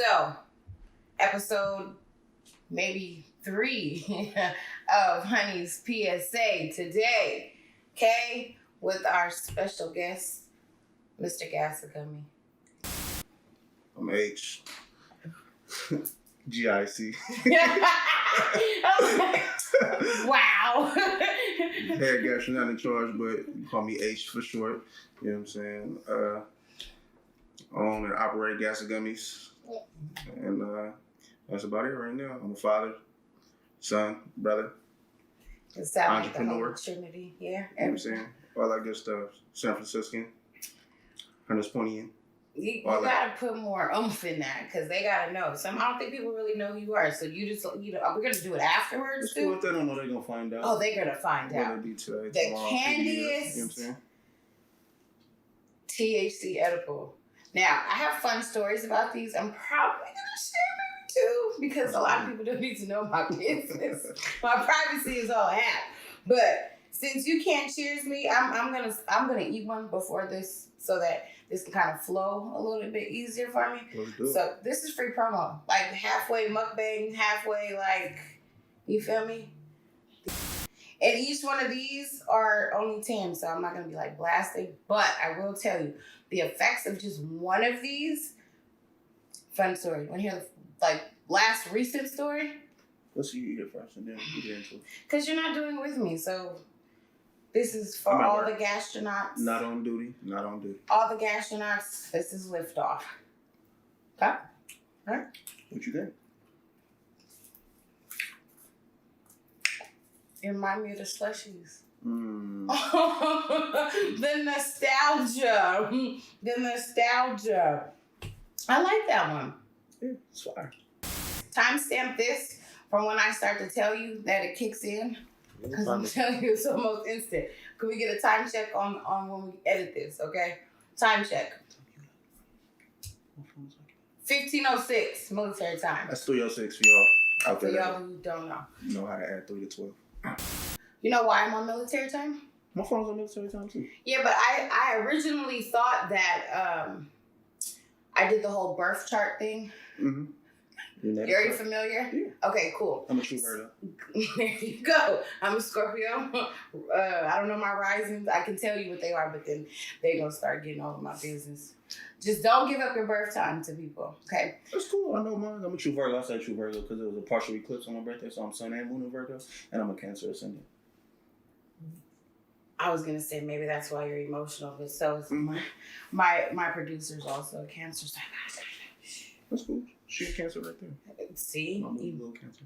So, episode maybe 3 of Honey's PSA today, okay? With our special guest, Mr. GASA Gummy. I'm H. GIC. Wow. Head gastroenterologist in charge, but you call me H for short. You know what I'm saying? I own and operate GASA Gummies. And that's about it right now. I'm a father, son, brother, It sounds entrepreneur. Like the whole Trinity, yeah. You know what I'm saying? All that good stuff. San Franciscan, Hunters Pointian. You gotta put more oomph in that because they gotta know. I don't think people really know who you are. So you just, we're gonna do it afterwards. It's cool if they don't know, they're gonna find out. Oh, they're gonna find out. Be today, the tomorrow, candiest, you know what I'm saying? THC edible. Now, I have fun stories about these. I'm probably gonna share them too because a lot of people don't need to know my business. My privacy is all I have. But since you can't cheers me, I'm gonna eat one before this so that this can kind of flow a little bit easier for me. So this is free promo. Like halfway mukbang, halfway like, you feel me? And each one of these are only 10, so I'm not gonna be like blasting, but I will tell you the effects of just one of these. Fun story. Want to hear the like last recent story? Let's see you eat it first and then we get into it. Because you're not doing it with me, so this is for all the gastronauts. Not on duty. Not on duty. All the gastronauts, this is liftoff. Okay? All right. What you think? You remind me of the slushies. Mm. The nostalgia. The nostalgia. I like that one. Yeah, it's fire. Timestamp this from when I start to tell you that it kicks in. Because I'm telling you, it's almost instant. Can we get a time check on when we edit this, okay? Time check. 15:06 military time. That's 3:06 for y'all out there. For y'all who don't know. You know how to add 3 to 12. You know why I'm on military time? My phone's on military time too. Yeah, but I originally thought that I did the whole birth chart thing. Mm-hmm. Are you familiar? Yeah. Okay, cool. I'm a true Virgo. There you go. I'm a Scorpio. I don't know my risings. I can tell you what they are, but then they're going to start getting all of my business. Just don't give up your birth time to people, okay? That's cool. I know mine. I'm a true Virgo. I said true Virgo because it was a partial eclipse on my birthday, so I'm Sun and Moon in Virgo, and I'm a Cancer ascendant. I was going to say maybe that's why you're emotional, but so is my producer's also a Cancer. So that's cool. She's a Cancer right there. See? I'm a little Cancer.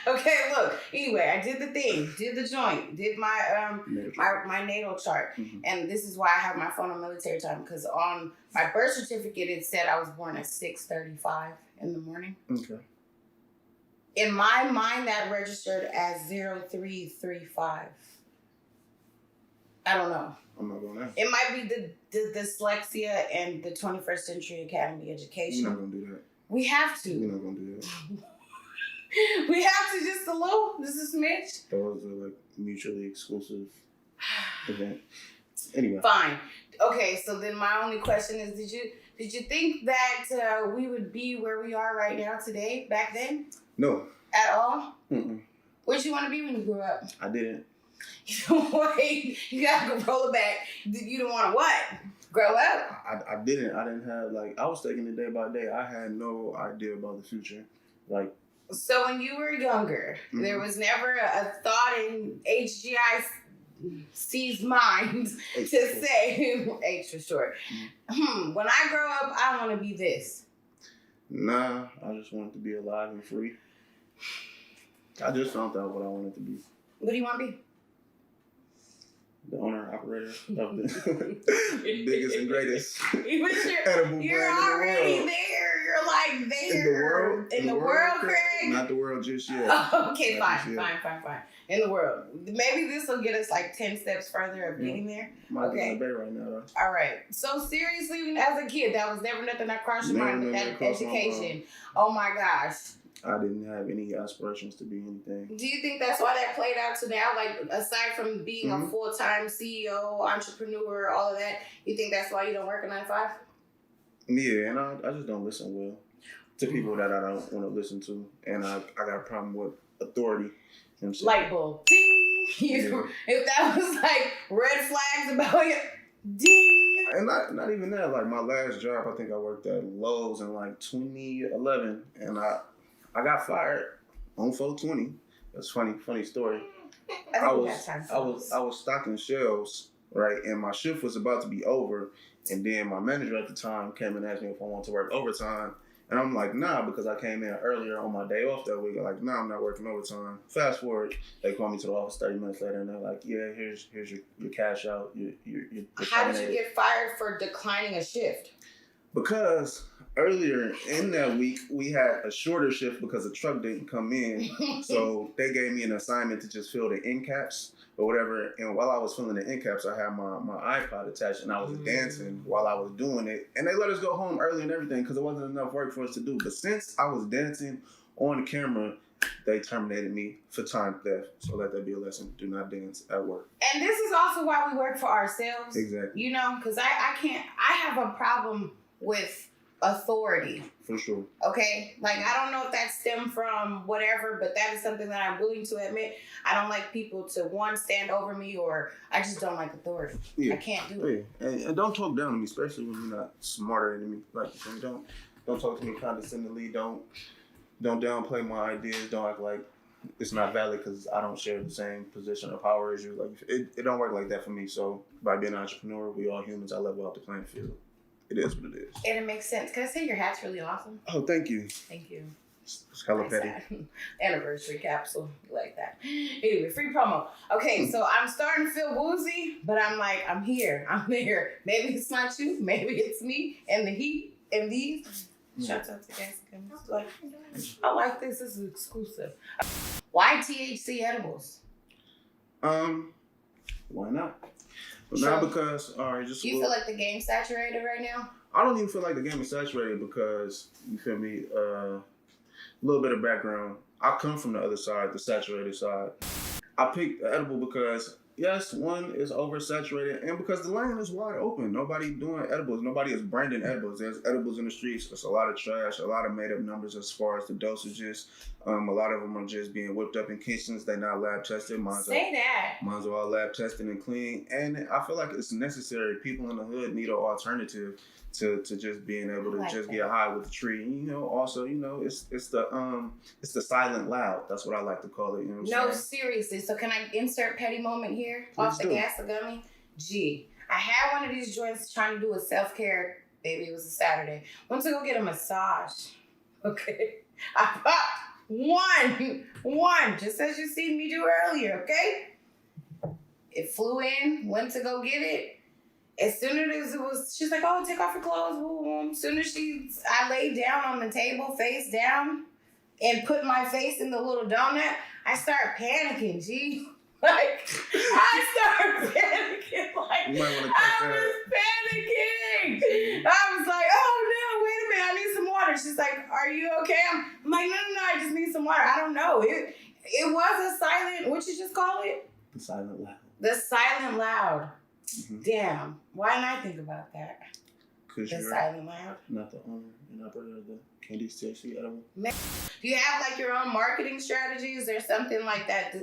Okay, look. Anyway, I did the thing, did the joint, did my my natal chart. Mm-hmm. And this is why I have my phone on military time, because on my birth certificate it said I was born at 6:35 in the morning. Okay. In my mind that registered as 0335. I don't know. I'm not going to ask. It might be the dyslexia and the 21st Century Academy education. We're not going to do that. We have to. We're not going to do that. We have to just a little. This is Mitch. Those are like mutually exclusive event. Anyway. Fine. Okay, so then my only question is, did you think that we would be where we are right now today, back then? No. At all? Mm-mm. What'd you want to be when you grew up? I didn't. Wait, you gotta go roll it back. You don't want to what? Grow up? I didn't. I didn't have, like, I was taking it day by day. I had no idea about the future. Like, so when you were younger, there was never a thought in HGIC's mind to say, H for short, when I grow up, I want to be this. Nah, I just wanted to be alive and free. I just found out what I wanted to be. What do you want to be? The owner, operator of the biggest and greatest edible You're brand already in the world. there. You're like there. In the world? In the world, Craig? Not the world just yet. Okay, fine. In the world. Maybe this will get us like 10 steps further of getting there. Might be in the bay right now, though. All right. So seriously, as a kid, that was never nothing that crossed your mind, but that education. Oh my gosh. I didn't have any aspirations to be anything. Do you think that's why that played out to now? Like, aside from being a full-time CEO, entrepreneur, all of that, you think that's why you don't work a 9 to 5? Yeah, and I just don't listen well. to people that I don't want to listen to, and I got a problem with authority. You know what I'm saying? Light bulb. Ding. If that was like red flags about it, ding. And not even that. Like my last job, I think I worked at Lowe's in like 2011, and I got fired on 420. That's funny story. I was stocking shelves, right, and my shift was about to be over, and then my manager at the time came and asked me if I wanted to work overtime. And I'm like, nah, because I came in earlier on my day off that week. I'm like, nah, I'm not working overtime. Fast forward, they call me to the office 30 minutes later, and they're like, yeah, here's your cash out. You're How did you get fired for declining a shift? Because earlier in that week, we had a shorter shift because a truck didn't come in. So they gave me an assignment to just fill the end caps or whatever. And while I was filling the end caps, I had my iPod attached and I was dancing while I was doing it. And they let us go home early and everything because there wasn't enough work for us to do. But since I was dancing on the camera, they terminated me for time theft. So let that be a lesson. Do not dance at work. And this is also why we work for ourselves. Exactly. You know, because I have a problem with authority. For sure. Okay? Like, I don't know if that stemmed from whatever, but that is something that I'm willing to admit. I don't like people to, one, stand over me, or I just don't like authority. Yeah. I can't do it. And don't talk down to me, especially when you're not smarter than me. Like, don't talk to me condescendingly. Don't downplay my ideas. Don't act like it's not valid because I don't share the same position of power as you. Like, it don't work like that for me. So by being an entrepreneur, we all humans. I level out the playing field. It is what it is. And it makes sense. Can I say your hat's really awesome? Oh, thank you. Thank you. It's hella petty. Anniversary capsule. Like that. Anyway, free promo. Okay, so I'm starting to feel woozy, but I'm like, I'm here. I'm there. Maybe it's not you. Maybe it's me and the heat and these. Shout out to GASA. I like this. This is exclusive. Why THC edibles? Why not? But not because, all right, just do you feel like the game's saturated right now? I don't even feel like the game is saturated because, you feel me, a little bit of background. I come from the other side, the saturated side. I picked the edible because, yes, one is oversaturated, and because the lane is wide open. Nobody doing edibles. Nobody is branding edibles. There's edibles in the streets. There's a lot of trash, a lot of made-up numbers as far as the dosages. A lot of them are just being whipped up in kitchens. They're not lab tested. Mine's are all lab tested and clean. And I feel like it's necessary. People in the hood need an alternative to just being able to just get high with the tree. And, you know, also, you know, it's the silent loud. That's what I like to call it. You know what I'm saying? Seriously. So can I insert petty moment here? Off the GASA gummy? Gee, I had one of these joints trying to do a self-care. Baby, it was a Saturday. Went to go get a massage. Okay. I popped one, just as you seen me do earlier, okay? It flew in, went to go get it. As soon as it was, she's like, oh, take off your clothes. Boom. As soon as I laid down on the table, face down, and put my face in the little donut, I started panicking, G. Like, I started panicking. Like, I was panicking. I was like, oh, no, wait a minute. I need some water. She's like, are you okay? I'm like, no, I just need some water. I don't know. It was a silent, what you just call it? The silent loud. The silent loud. Mm-hmm. Damn. Why didn't I think about that? Because you're silent loud. Not the owner and operator of the Candy THC edible. Do you have like your own marketing strategies or something like that?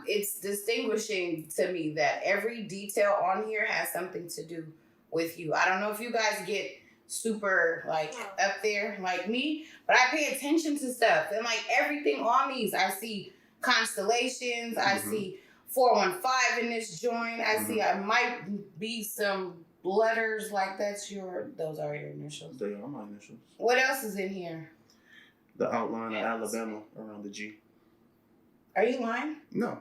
It's distinguishing to me that every detail on here has something to do with you. I don't know if you guys get super like up there like me, but I pay attention to stuff. And like everything on these, I see constellations, I see 415 in this joint. I see I might be some letters like those are your initials. They are my initials. What else is in here? The outline of Alabama around the G. Are you lying? No.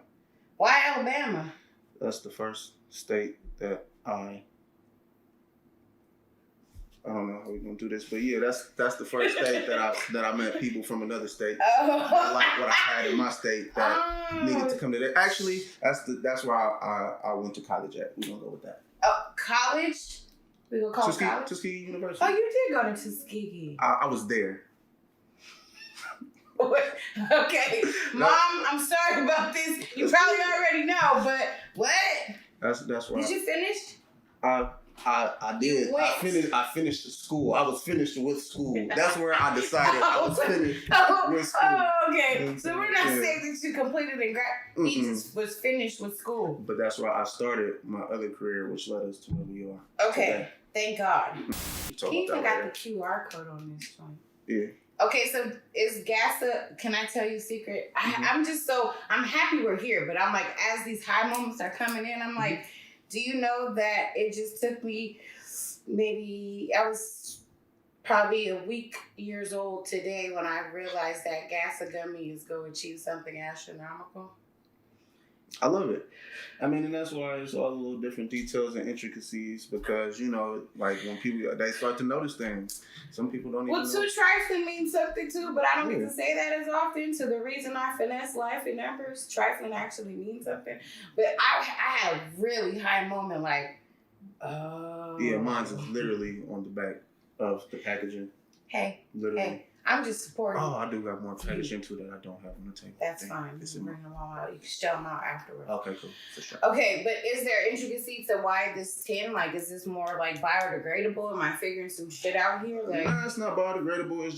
Why Alabama? That's the first state that I don't know how we're gonna do this, but yeah, that's the first state that I met people from another state. Oh. I like what I had in my state that needed to come to that. Actually, that's where I went to college at. We're gonna go with that. Oh, college? We gonna call it college? Tuskegee University. Oh, you did go to Tuskegee. I was there. Okay, Mom, I'm sorry about this. You probably already know, but what? That's why. Did you finish? I did. You went. I finished the school. I was finished with school. That's where I decided I was finished with school. Oh, okay. You know So we're not saying that you completed and he just was finished with school. But that's where I started my other career, which led us to where we are. Okay. Today. Thank God. He even got later. the QR code on this one. Yeah. Okay, so is GASA, can I tell you a secret? I'm happy we're here, but I'm like, as these high moments are coming in, I'm like, do you know that it just took me I was probably a week years old today when I realized that GASA gummies go achieve something astronomical? I love it. I mean, and that's why it's all the little different details and intricacies because, you know, like when people, they start to notice things. Some people don't even know. Well, trifling means something too, but I don't get to say that as often. So the reason I finesse life in numbers, trifling actually means something. But I had a really high moment like, oh. Yeah, mine's is literally on the back of the packaging. Hey, literally. Hey. I'm just supporting. Oh, I do got more packaging too that I don't have on the table. That's fine. You can bring them all out. You can show them out afterwards. Okay, cool. For sure. Okay, but is there intricacy to why this tin? Like, is this more like biodegradable? Am I figuring some shit out here? Like, no, it's not biodegradable. It's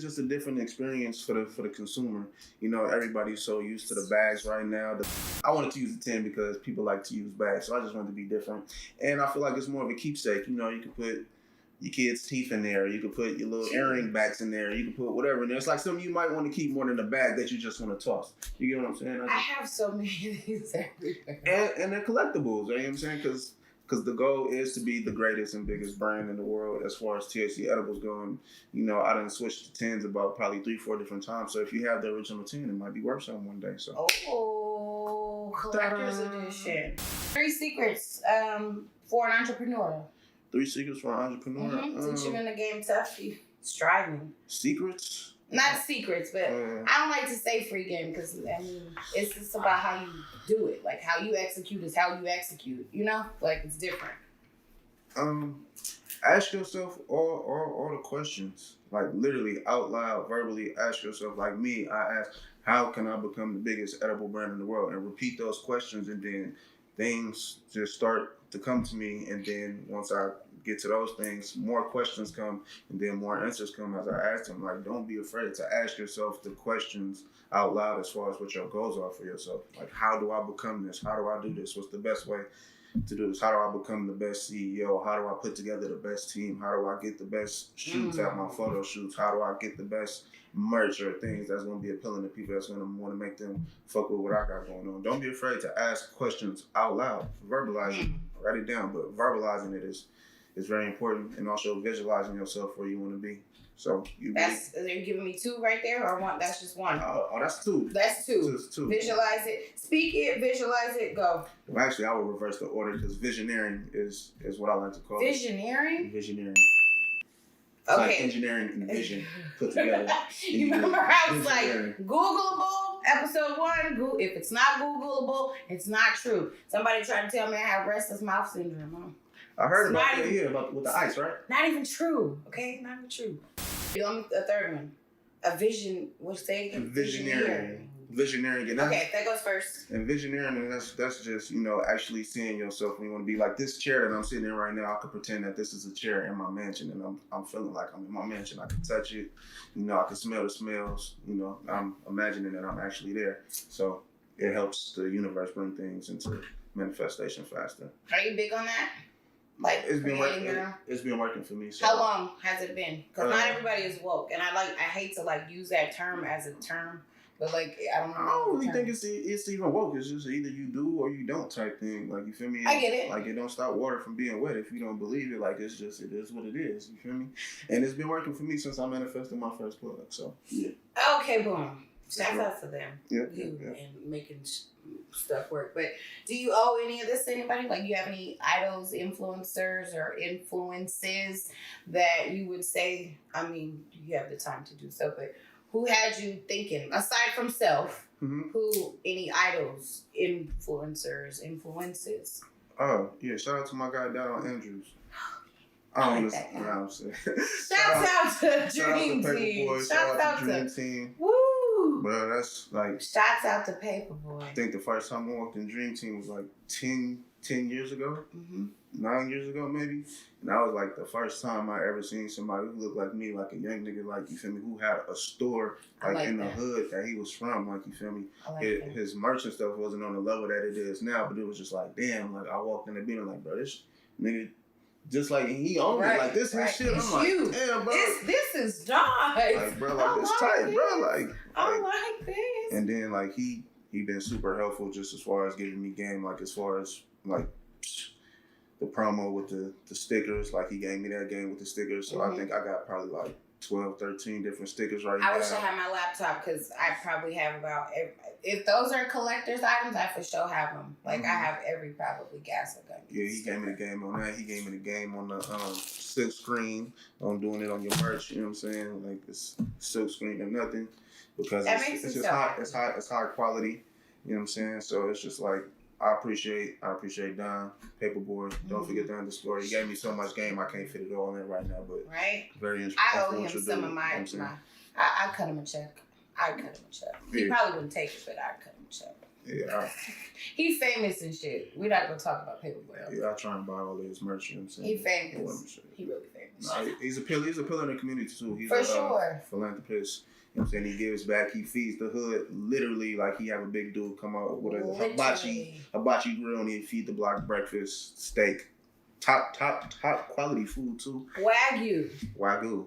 just a different experience for the consumer. You know, everybody's so used to the bags right now. I wanted to use the tin because people like to use bags, so I just wanted to be different. And I feel like it's more of a keepsake. You know, you can put your kids' teeth in there. You can put your little earring backs in there. You can put whatever in there. It's like something you might want to keep more than a bag that you just want to toss. You get what I'm saying? I have so many of these everywhere. And they're collectibles. You know what I'm saying? Because the goal is to be the greatest and biggest brand in the world as far as THC edibles go. And, you know, I done switched to tins about probably 3-4 different times. So if you have the original tin, it might be worth something one day. So. Oh, collector's edition. 3 secrets for an entrepreneur. 3 secrets for an entrepreneur. Since you're in the game tough, you striving. Secrets? Not secrets, but I don't like to say free game because I mean it's just about how you do it. Like how you execute is how you execute. You know, like it's different. Ask yourself all the questions. Like literally out loud, verbally ask yourself. Like me, I ask, how can I become the biggest edible brand in the world? And repeat those questions, and then things just start to come to me, and then once I get to those things, more questions come, and then more answers come as I ask them. Like, don't be afraid to ask yourself the questions out loud as far as what your goals are for yourself. Like, how do I become this? How do I do this? What's the best way to do this? How do I become the best CEO? How do I put together the best team? How do I get the best shoots at my photo shoots? How do I get the best merch or things that's going to be appealing to people, that's going to want to make them fuck with what I got going on? Don't be afraid to ask questions out loud. Verbalize it. Write it down, but verbalizing it is very important, and also visualizing yourself where you want to be. So are you giving me 2 right there, or one? That's just 1. That's 2. That's 2. Just 2. Visualize it, speak it, visualize it, go. Well, actually, I would reverse the order because visioneering is what I like to call Visioneering? it. Visioneering. Okay. Like engineering and vision put together. You remember how it's like Googleable, episode 1, if it's not Googleable, it's not true. Somebody tried to tell me I have restless mouth syndrome. I heard about that here, with the ice, right? Not even true, okay? Not even true. A third one. A vision, what's say it again? Visioneering. And okay, that goes first. And visioneering, and that's just, you know, actually seeing yourself when you want to be like this chair that I'm sitting in right now. I could pretend that this is a chair in my mansion, and I'm feeling like I'm in my mansion. I can touch it, you know, I can smell the smells, you know, I'm imagining that I'm actually there. So it helps the universe bring things into manifestation faster. Are you big on that? Like it's been working for me. So. How long has it been? Because not everybody is woke, and I hate to use that term as a term, but I don't really think it's even woke. It's just either you do or you don't type thing. Like, you feel me? I get it. Like, it don't stop water from being wet if you don't believe it. Like, it is what it is. You feel me? And it's been working for me since I manifested my first product. So yeah. Okay, boom. Shout out to them. Yeah. And making stuff work. But do you owe any of this to anybody? Like, you have any idols, influencers, or influences that you would say, I mean, you have the time to do so, but who had you thinking, aside from self, who, any idols, influencers, influences? Oh, yeah. Shout out to my guy, Donald Andrews. I don't know what I'm saying. Shout out to Dream Team. Shout out to Dream Team. Woo! Bro, that's like... Shouts out to Paperboy. I think the first time I walked in Dream Team was like 10 10 years ago, 9 years ago maybe. And that was like the first time I ever seen somebody who looked like me, like a young nigga, like, you feel me, who had a store like in the hood that he was from, like, you feel me. His merch and stuff wasn't on the level that it is now, but it was just like, damn, like I walked in the building like, bro, this nigga, just like he owned it, like this his shit. I'm like, damn, bro, this is nice. Like, bro, like this tight, bro, like I like this. And then like he been super helpful just as far as giving me game, like as far as like the promo with the stickers, like he gave me that game with the stickers. So I think I got probably like 12, 13 different stickers right now. I wish I had my laptop because I probably have about, if those are collector's items, I for sure have them. Like I have every probably GASA gun. Yeah, he gave me the game on that. He gave me the game on the silk screen on doing it on your merch. You know what I'm saying? Like it's silk screen or nothing because it's just high quality. You know what I'm saying? So it's just like, I appreciate Don, Paperboy. Don't forget the underscore. He gave me so much game, I can't fit it all in right now, but very interesting. I owe him some of my I cut him a check. He probably wouldn't take it, but I cut him a check. Yeah. He's famous and shit. We're not gonna talk about Paperboy. Yeah, I try and buy all of his merch. You know what I'm saying? He's famous. He really famous. Nah, he's a pillar in the community too. He's for sure. Philanthropist. You know what I'm saying? He gives back. He feeds the hood. Literally, like he have a big dude come out with a hibachi grill and he feed the block breakfast, steak. Top quality food too. Wagyu.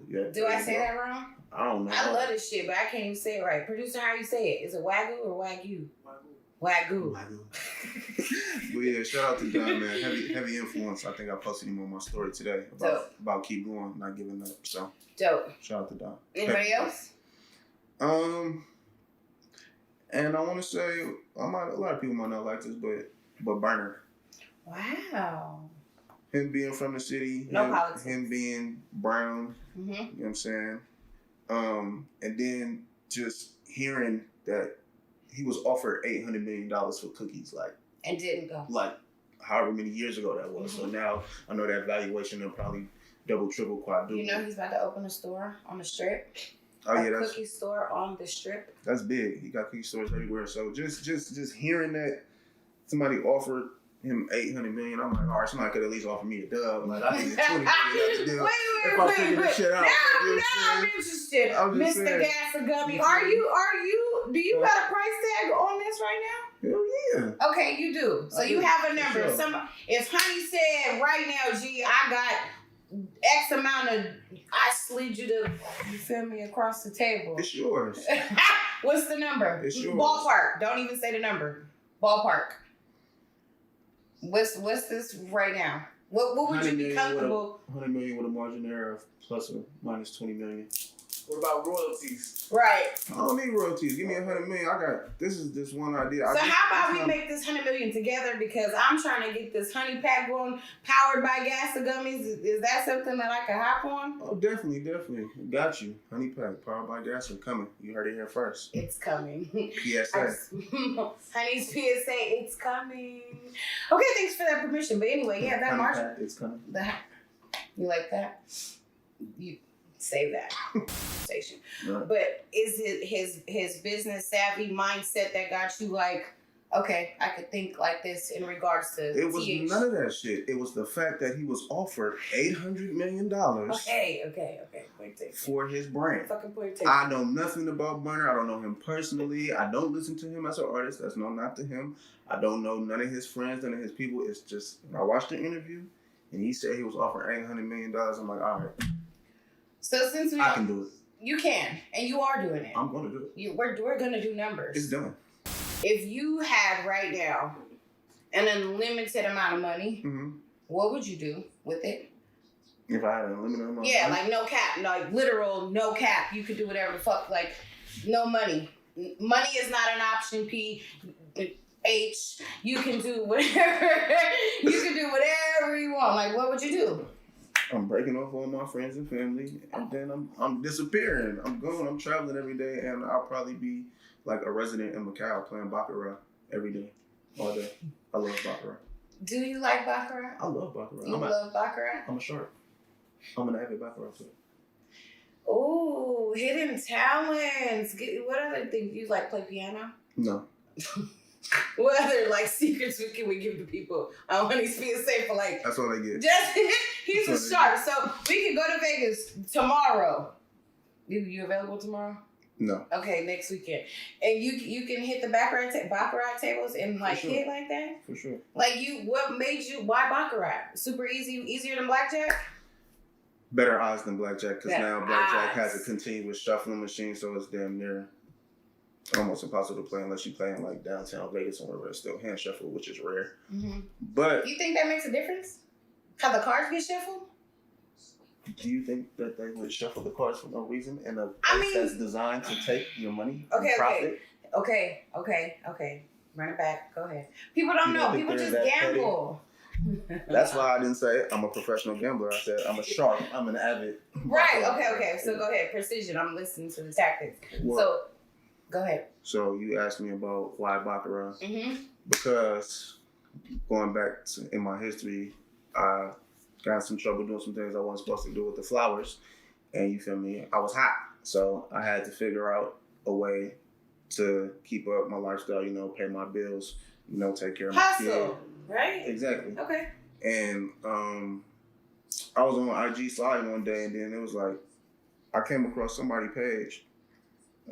Yeah. Do I say that wrong? I don't know. I love this shit, but I can't even say it right. Producer, how you say it? Is it Wagyu or Wagyu? Wagyu. But yeah, shout out to Don, man. Heavy influence. I think I posted him on my story today about keep going, not giving up. So dope. Shout out to Don. Anybody else? And I want to say, a lot of people might not like this, but Burner. Wow. Him being from the city, politics. Him being brown, you know what I'm saying? And then just hearing that he was offered $800 million for cookies, like. And didn't go. Like, however many years ago that was. So now I know that valuation will probably double, triple, quadruple. You know he's about to open a store on the strip. Oh yeah, that's cookie store on the strip. That's big. He got cookie stores everywhere. So just hearing that somebody offered him $800 million, I'm like, all right, somebody could at least offer me a dub. Like I need $20 million out the deal. If I figure this shit out. Now I'm interested. Mr. GASA Gummy, do you got a price tag on this right now? Hell yeah. Okay, you do. So you have a number. Sure. If Honey said right now, G, I got X amount of, I slid you to, you feel me, across the table. It's yours. What's the number? It's yours. Ballpark. Don't even say the number. Ballpark. What's this right now? What would you be comfortable? $100 million with a margin error of plus or minus $20 million. What about royalties? Right. I don't need royalties. Give me $100 million. I got this one idea. So how about we make this $100 million together? Because I'm trying to get this honey pack going, powered by GASA gummies. Is that something that I can hop on? Oh, definitely. Got you. Honey pack, powered by GASA, coming. You heard it here first. It's coming. PSA. Honey's PSA. It's coming. Okay, thanks for that permission. But anyway, yeah, that margin. It's coming. You like that? You. Say that station. Right. But is it his business savvy mindset that got you like, okay, I could think like this in regards to it was none of that shit. It was the fact that he was offered $800 million okay. for his brand. Fucking point taken. I know nothing about Burner. I don't know him personally. I don't listen to him as an artist. That's not to him. I don't know none of his friends, none of his people. It's just, I watched the interview and he said he was offered $800 million. I'm like, all right. So since I can do it. You can, and you are doing it. I'm going to do it. We're going to do numbers. It's done. If you had right now an unlimited amount of money, what would you do with it? If I had an unlimited amount of money? Yeah, like no cap, like literal no cap. You could do whatever the fuck, like no money. Money is not an option, P. H. You can do whatever. You can do whatever you want. Like, what would you do? I'm breaking off all my friends and family, and then I'm disappearing. I'm going. I'm traveling every day, and I'll probably be like a resident in Macau playing baccarat every day, all day. I love baccarat. Do you like baccarat? I love baccarat. You love baccarat? I'm a shark. I'm an avid baccarat player. Ooh, hidden talents. What other things? You like play piano? No. What other like secrets can we give to people on these PSA for like? That's all they get. Just he's a shark. So we can go to Vegas tomorrow. You available tomorrow? No. Okay, next weekend, and you can hit the baccarat tables and like hit like that. For sure. Like what made you? Why baccarat? Super easier than blackjack. Better odds than blackjack because now blackjack odds. has a continuous shuffling machine, so it's damn near almost impossible to play unless you play in like downtown Vegas somewhere where it's still hand shuffle, which is rare. Mm-hmm. But you think that makes a difference? How the cards get shuffled? do you think that they would shuffle the cards for no reason in a place that's designed to take your money and profit? Okay. Run it back. Go ahead. People don't know. People just gamble. That's why I didn't say I'm a professional gambler. I said I'm a shark. I'm an avid. Right. Okay. So go ahead. Precision. I'm listening to the tactics. Well, so go ahead. So you asked me about why baccarat. Mm-hmm. Because going back in my history, I got in some trouble doing some things I wasn't supposed to do with the flowers. And you feel me? I was hot. So I had to figure out a way to keep up my lifestyle, pay my bills, take care of my kid. Hustle, right? Exactly. Okay. And I was on IG sliding one day, and then it was like, I came across somebody's page.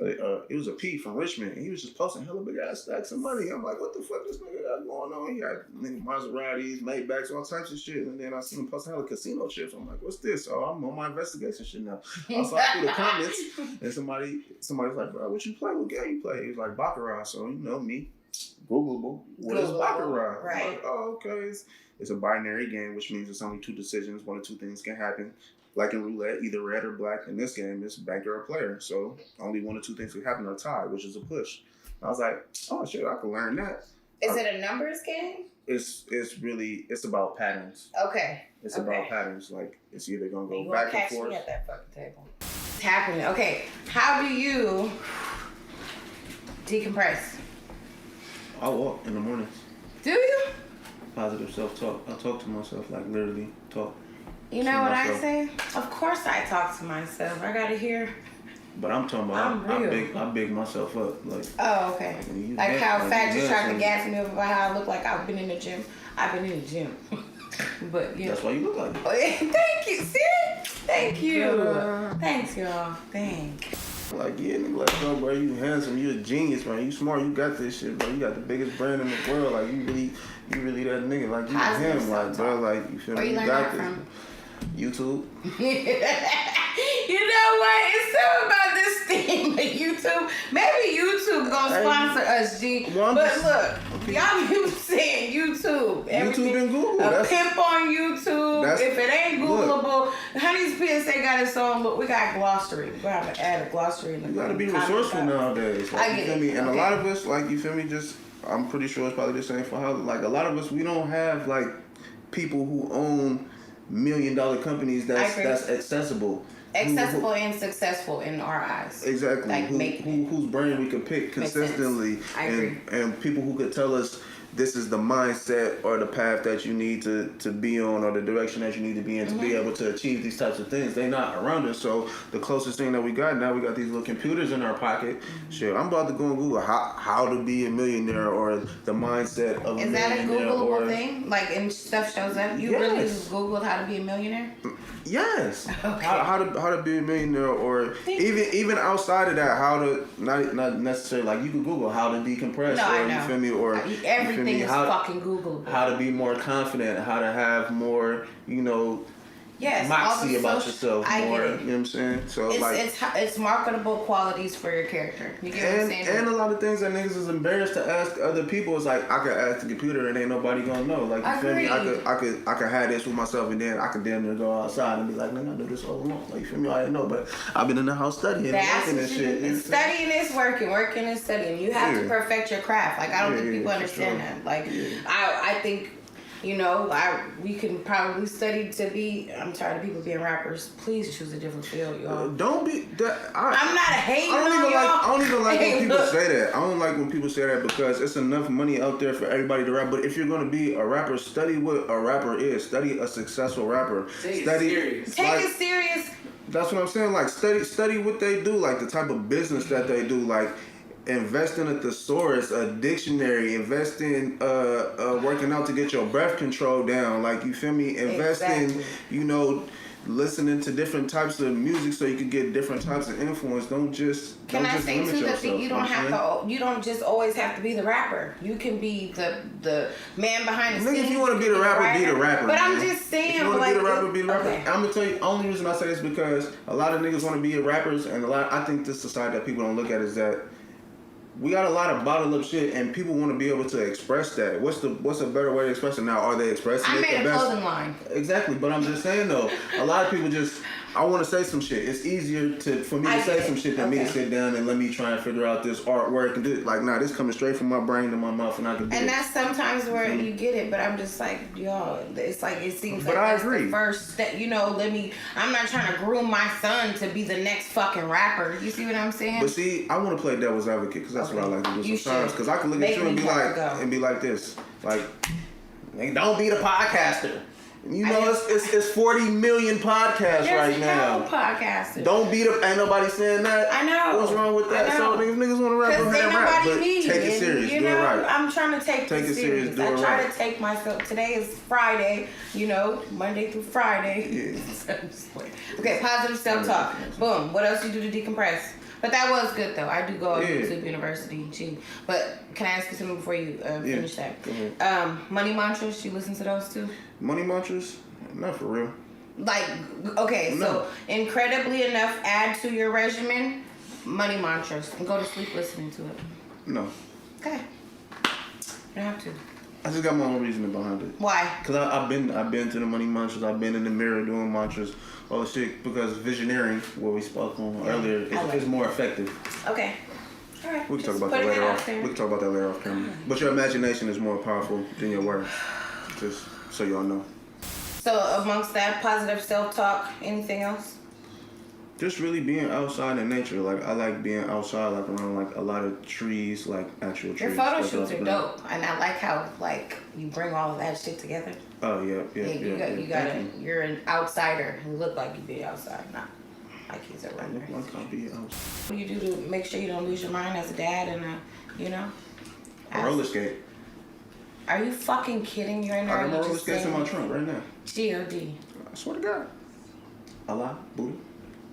It was a Pete from Richmond, and he was just posting hella big ass stacks of money. I'm like, what the fuck this nigga got going on? He had Maseratis, Maybachs, all types of shit. And then I seen him posting hella casino chips. I'm like, what's this? So I'm on my investigation shit now. I saw through the comments, and somebody was like, bro, what you play? What game you play? He was like, baccarat. So me, Googleable. What is baccarat? Right. I'm like, oh, okay. It's a binary game, which means it's only two decisions. One or two things can happen. Like in roulette, either red or black. In this game, it's banker or player. So only one or two things can happen or tie, which is a push. I was like, oh shit, I can learn that. Is it a numbers game? It's about patterns. Okay. It's about patterns. Like it's either gonna go you back catch and forth. Me at that fucking table. It's happening. Okay. How do you decompress? I walk in the mornings. Do you? Positive self-talk. I talk to myself, like literally talk. You know what I say? Of course I talk to myself. I gotta hear. But I'm talking about I big myself up. Like, oh, okay. Like how Fat just tried to gas me up about how I look like I've been in the gym. I've been in the gym. But yeah. That's why you look like that. Oh, yeah. Thank you. See? Thank you. Thanks, y'all. Thanks. Like, yeah, nigga, let's go, bro. You handsome. You a genius, man. You smart. You got this shit, bro. You got the biggest brand in the world. Like, you really that nigga. Like, you him. Like, bro, like, you feel me? You got this. From? YouTube. You know what? It's something about this thing with YouTube. Maybe YouTube gonna sponsor us, G. But look, y'all people saying YouTube. YouTube and Google. A pimp on YouTube. If it ain't Googleable, Honey's PSA got its own, but we got glossary. We're gonna have to add a glossary in the You gotta be resourceful nowadays. Like, I get you feel me? And a lot of us, like, you feel me, just, I'm pretty sure it's probably the same for how, like, a lot of us, we don't have, like, people who own $1 million companies that's accessible. Accessible and successful in our eyes. Exactly. Like whose brain we could pick consistently. I agree. And people who could tell us this is the mindset or the path that you need to be on or the direction that you need to be in to be able to achieve these types of things. They're not around us. So the closest thing that we got now, we got these little computers in our pocket. Shit, I'm about to go and Google how to be a millionaire or the mindset of a millionaire. Is that a Googleable thing? Like, and stuff shows up? You really Googled how to be a millionaire? Yes. Okay. How to be a millionaire, or even outside of that, how to not necessarily like you can Google how to decompress, you feel me, or everything is fucking Googleable. How to be more confident, how to have more, yes, moxie about yourself more. You know what I'm saying? So it's marketable qualities for your character. You get what I'm saying? And a lot of things that niggas is embarrassed to ask other people is like, I could ask the computer and ain't nobody gonna know. Like, you feel me? I could have this with myself and then I could damn near go outside and be like, man, I do this all along. Like, you feel me? I didn't know, but I've been in the house studying and working and shit. Studying is working is studying. You have to perfect your craft. Like, I don't think people understand that. Like, I think, we can probably study to be. I'm tired of people being rappers. Please choose a different field, y'all. Don't be that. I'm not hating on y'all. I don't even like when people say that. I don't like when people say that because it's enough money out there for everybody to rap. But if you're gonna be a rapper, study what a rapper is. Study a successful rapper. Take it serious. That's what I'm saying. Like study what they do. Like the type of business that they do. Like invest in a thesaurus, a dictionary, invest in working out to get your breath control down. Like, you feel me? Invest in, you know, listening to different types of music so you can get different types of influence. Don't just Can I say limit too that yourself, you don't have to? You don't just always have to be the rapper. You can be the man behind the scenes. If you want to be the rapper, be the rapper. But man. I'm just saying, if you want to like, be the rapper, be the rapper. okay. I'm gonna tell you. Only reason I say this because a lot of niggas want to be rappers, and I think this society that people don't look at is that we got a lot of bottled up shit, and people want to be able to express that. What's a better way to express it now? Are they expressing it the best? I made a clothing line. Exactly, but I'm just saying though, a lot of people just, I want to say some shit. It's easier for me to say some shit than me to sit down and let me try and figure out this artwork and do it. Like, nah, this coming straight from my brain to my mouth, and I can do it. And that's sometimes where you get it, but I'm just like, y'all, it's like, it seems like I that's agree. the first step, you know, I'm not trying to groom my son to be the next fucking rapper. You see what I'm saying? But see, I want to play devil's advocate because that's what I like to do sometimes. Because I can look at you and be like this, like, don't be the podcaster. You know, it's 40 million podcasts right now. Podcasters. Don't beat up. Ain't nobody saying that. I know. What's wrong with that? So niggas want to rap. Because ain't nobody me. Take it serious. You do know, it right. I'm trying to take it serious. Do I it try right. to take myself. Today is Friday. You know, Monday through Friday. Yeah. Okay, positive self-talk. Boom. What else you do to decompress? But that was good though. I do go to YouTube University. But can I ask you something before you finish that? Go ahead. Money mantras. You listen to those too? Money mantras? Not for real. Like, okay, No. so incredibly enough, add to your regimen money mantras and go to sleep listening to it. No. Okay. You don't have to. I just got my own reasoning behind it. Why? Because I've been to the money mantras. I've been in the mirror doing mantras, all the shit. Because visioneering, what we spoke on earlier, is more effective. Okay. All right. We can talk about that later off. We can talk about that later off camera. But your imagination is more powerful than your words. Just so y'all know. So amongst that, positive self-talk, anything else? Just really being outside in nature. Like, I like being outside, like around like a lot of trees, like actual trees. Your photo shoots are dope, and I like how like you bring all of that shit together. Oh yeah. You're an outsider. You look like you be outside, not like he's a runner. I look like I'll be outside. What do you do to make sure you don't lose your mind as a dad and you know? Roller skate. Are you fucking kidding? You're in there. I got my roller skates in my trunk right now. G-O-D. I swear to God. Allah, Buddha,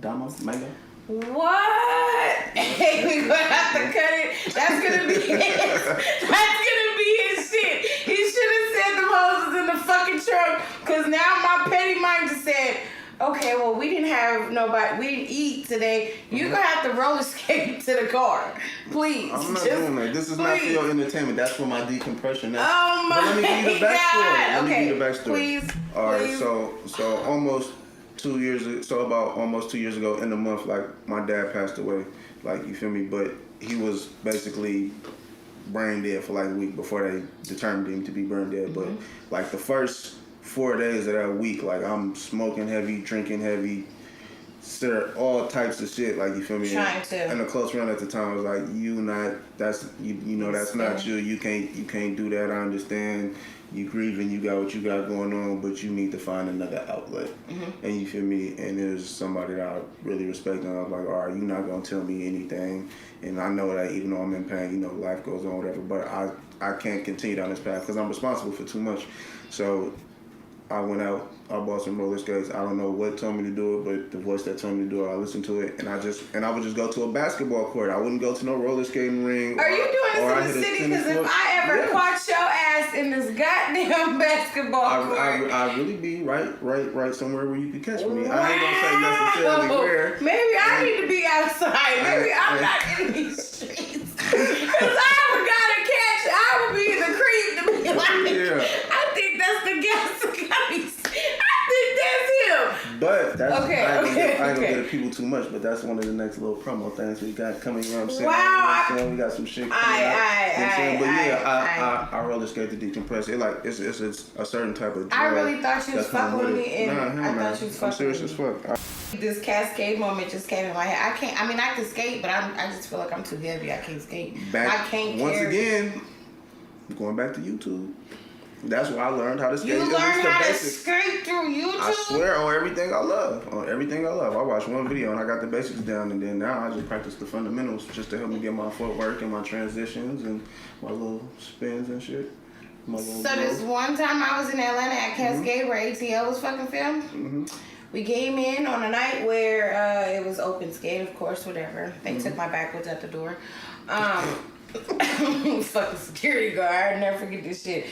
Dama, Mango. What? Hey, we gonna have to cut it. That's gonna be his. That's gonna be his shit. He should have said the hoses in the fucking trunk. Cause now my petty mind just said, okay, well we didn't eat today. You're gonna have to roller skate to the car. Please. I'm not doing that. This is not for your entertainment. That's for my decompression. Oh my God. But let me give you the backstory. God. Let me give you the backstory. Please. Alright, so almost 2 years, so about almost 2 years ago in the month, like my dad passed away. Like, you feel me? But he was basically brain dead for like a week before they determined him to be brain dead. But like the first 4 days of that week, like I'm smoking heavy, drinking heavy, all types of shit, like, you feel me? And a close friend at the time was like, that's not you. You can't do that. I understand. You grieving, you got what you got going on, but you need to find another outlet. And you feel me? And there's somebody that I really respect, and I was like, all right, you're not gonna tell me anything. And I know that even though I'm in pain, you know, life goes on, whatever. But I can't continue down this path because I'm responsible for too much. So I went out, I bought some roller skates. I don't know what told me to do it, but the voice that told me to do it, I listened to it, and I would just go to a basketball court. I wouldn't go to no roller skating ring. Are you doing this in the city? Because if I ever caught your ass in this goddamn basketball court, I really be right somewhere where you can catch me. I ain't gonna say necessarily where. Maybe I need to be outside. Maybe I'm not in these streets. Because I would be the creep to be like, I think that's the GASA gummies. I think that's him. But that's I ain't gonna okay. get people too much, but that's one of the next little promo things we got coming. You know what I'm saying? Wow. We got some shit coming up. I roller skate to decompress. It's a certain type of drug. I really thought you was fucking with me, and I thought you was fucking I'm serious with as me. fuck. This cascade moment just came in my head. I can skate, but I just feel like I'm too heavy. I can't skate. I can't Once carry. again, going back to YouTube. That's why I learned how to skate. You At learned least the how to basics. skate through YouTube? I swear on everything I love. On everything I love. I watched one video and I got the basics down, and then now I just practice the fundamentals just to help me get my footwork and my transitions and my little spins and shit. So this one time I was in Atlanta at Cascade where ATL was fucking filmed. We came in on a night where it was open skate, of course, whatever. They took my backwoods at the door. Fucking security guard, I'll never forget this shit.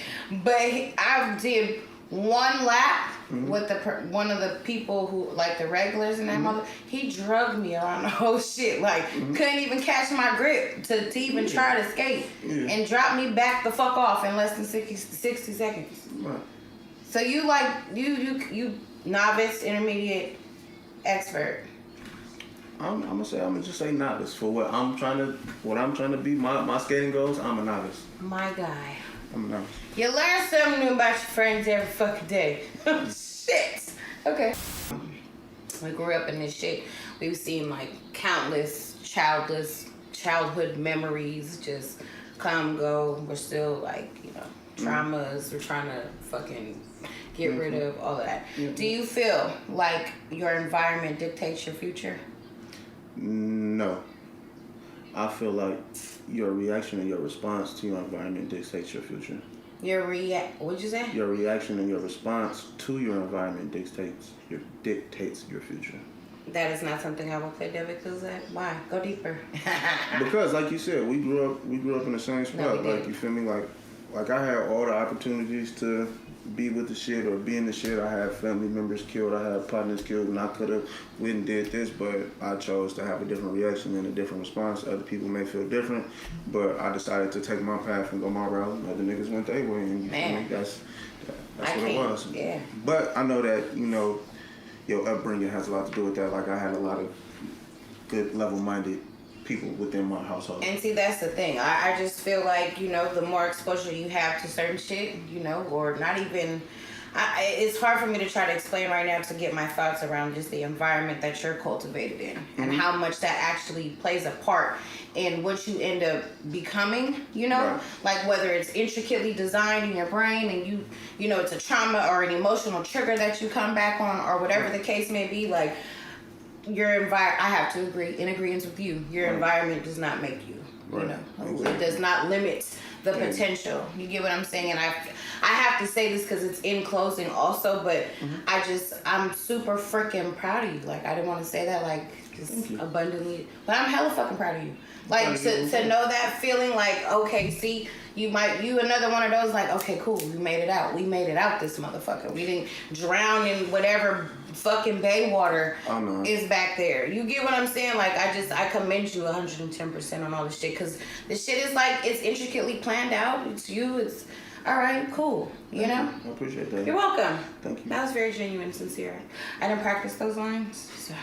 But I did one lap with one of the people who, like the regulars in that mother. He drugged me around the whole shit. Like, couldn't even catch my grip to even try to skate. And dropped me back the fuck off in less than 60 seconds. Right. So you like, you novice, intermediate, expert. I'm gonna just say novice for what I'm trying to be. My skating goals. I'm a novice. My guy. I'm a novice. You learn something new about your friends every fucking day. Shit. Okay. We grew up in this shit. We've seen like countless childhood memories just come, go. We're still like, traumas. We're trying to fucking get rid of all of that. Do you feel like your environment dictates your future? No. I feel like your reaction and your response to your environment dictates your future. What'd you say? Your reaction and your response to your environment dictates your future. That is not something I will play David because why? Go deeper. Because like you said, we grew up in the same spot. No, we like did. you feel me? Like I had all the opportunities to be with the shit or be in the shit. I had family members killed, I had partners killed, and I could have went and did this, but I chose to have a different reaction and a different response. Other people may feel different, but I decided to take my path and go my route. Other niggas went their way, and you feel me? That's what it was. Yeah. But I know that, your upbringing has a lot to do with that. Like I had a lot of good level-minded people within my household. And see, that's the thing. I just feel like, the more exposure you have to certain shit, or not even... it's hard for me to try to explain right now to get my thoughts around just the environment that you're cultivated in and how much that actually plays a part in what you end up becoming, Right. Like whether it's intricately designed in your brain and it's a trauma or an emotional trigger that you come back on or whatever the case may be, like your environment, I have to agree, in agreement with you, your environment does not make you, Exactly. It does not limit the potential. You get what I'm saying? And I have to say this because it's in closing also, but I'm super freaking proud of you. Like, I didn't want to say that like just abundantly, but I'm hella fucking proud of you. Like to know that feeling like, okay, see, you another one of those like, okay, cool, we made it out. We made it out this motherfucker. We didn't drown in whatever fucking bay water is back there. You get what I'm saying? Like, I commend you 110% on all this shit because this shit is like, it's intricately planned out. It's you, it's all right, cool. You know? I appreciate that. You're welcome. Thank you. That was very genuine and sincere. I didn't practice those lines, so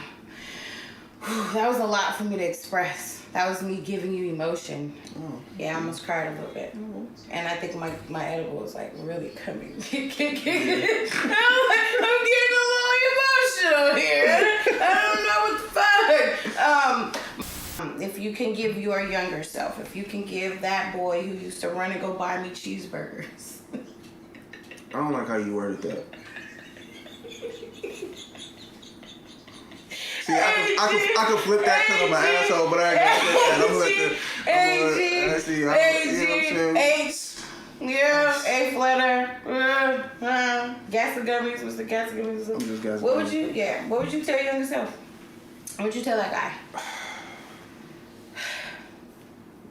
that was a lot for me to express. That was me giving you emotion. Yeah, I almost cried a little bit. And I think my edible was like really coming. I'm getting a little emotional here. I don't know what the fuck. If you can give your younger self, if you can give that boy who used to run and go buy me cheeseburgers. I don't like how you worded that. See, I can flip that because I'm an asshole, but I ain't gonna flip that. Yeah, eighth letter. GASA gummies. What's the GASA gummies? I'm just GASA What gummies. would you tell your younger self? What would you tell that guy?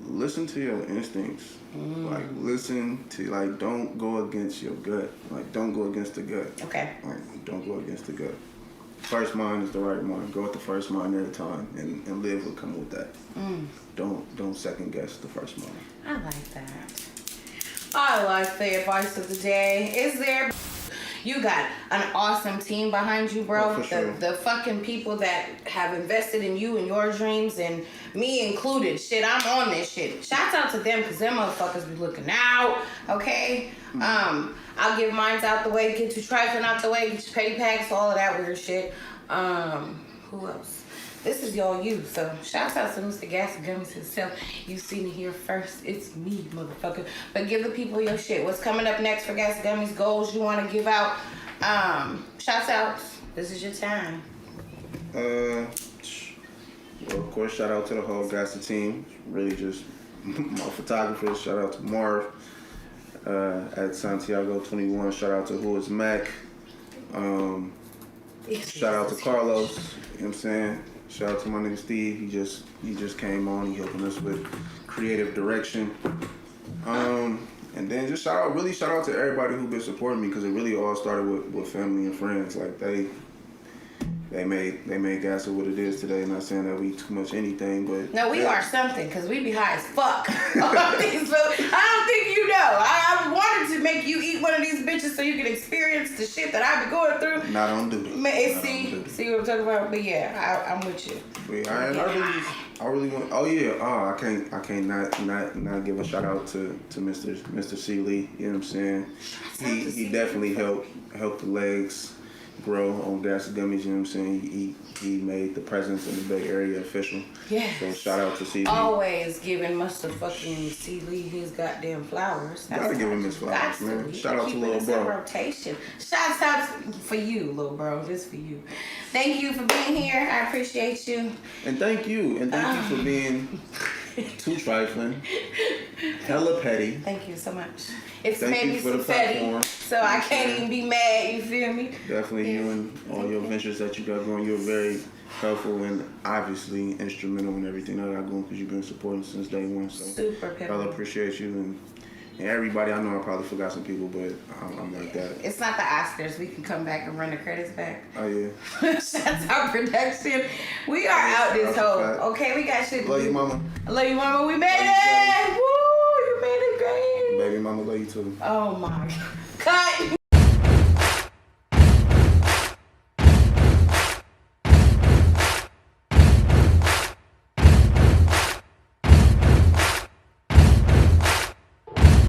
Listen to your instincts. Like, listen to, like, don't go against your gut. Like, don't go against the gut. Okay. Like, don't go against the gut. First mind is the right mind. Go with the first mind every time, and live will come with that. Don't second guess the first mind. I like that. I like the advice of the day. Is there? You got an awesome team behind you, bro. Oh, for sure. The fucking people that have invested in you and your dreams, and me included. Shit, I'm on this shit. Shouts out to them because them motherfuckers be looking out. Okay. I'll give mines out the way, get your trifling out the way, get your petty packs, all of that weird shit. Who else? this is y'all youth. So shout out to Mr. GASA Gummies himself. You seen it here first. It's me, motherfucker. But give the people your shit. What's coming up next for GASA Gummies? Goals you want to give out? Shout outs. This is your time. Well, of course, shout out to the whole GASA team. Really just my photographers. Shout out to Marv at Santiago 21. Shout out to Who Is Mac. Shout out to Carlos. You know what I'm saying? Shout out to my nigga Steve. He just came on. He helping us with creative direction. And then just shout out to everybody who been supporting me, because it really all started with family and friends. Like they made GASA what it is today. Not saying that we too much anything, but no, we are something, because we be high as fuck. I don't think you know. I wanted to make you eat one of these bitches so you can experience the shit that I be going through. Nah, don't do it. See what I'm talking about? But yeah, I'm with you. I really want. Oh yeah. Oh, I can't not give a shout out to Mr. C. Lee. You know what I'm saying? He definitely helped the legs grow on GASA Gummies. You know what I'm saying? He made the presence in the Bay Area official. Yeah. So shout out to C. Lee. Always giving Mr. fucking C. Lee his goddamn flowers. Gotta give him his flowers, man. Shout out to little bro. Rotation. Shouts out for you, little bro. Just for you. Thank you for being here. I appreciate you. And thank you for being too trifling, hella petty. Thank you so much. It's Thank made you me for some the petty, platform. so I can't even be mad. You feel me? Definitely you and all your ventures that you got going. You're very helpful and obviously instrumental in everything that I got going, because you've been supporting since day one. So super petty. I appreciate you and everybody. I know I probably forgot some people, but I'm like that. It's not the Oscars. We can come back and run the credits back. Oh yeah. Shout out production. We are out this hole. Okay, we got shit to Love do. you, mama. I love you, mama. We made it. Woo! You made it great. Baby mama, love you too. Oh my. Cut.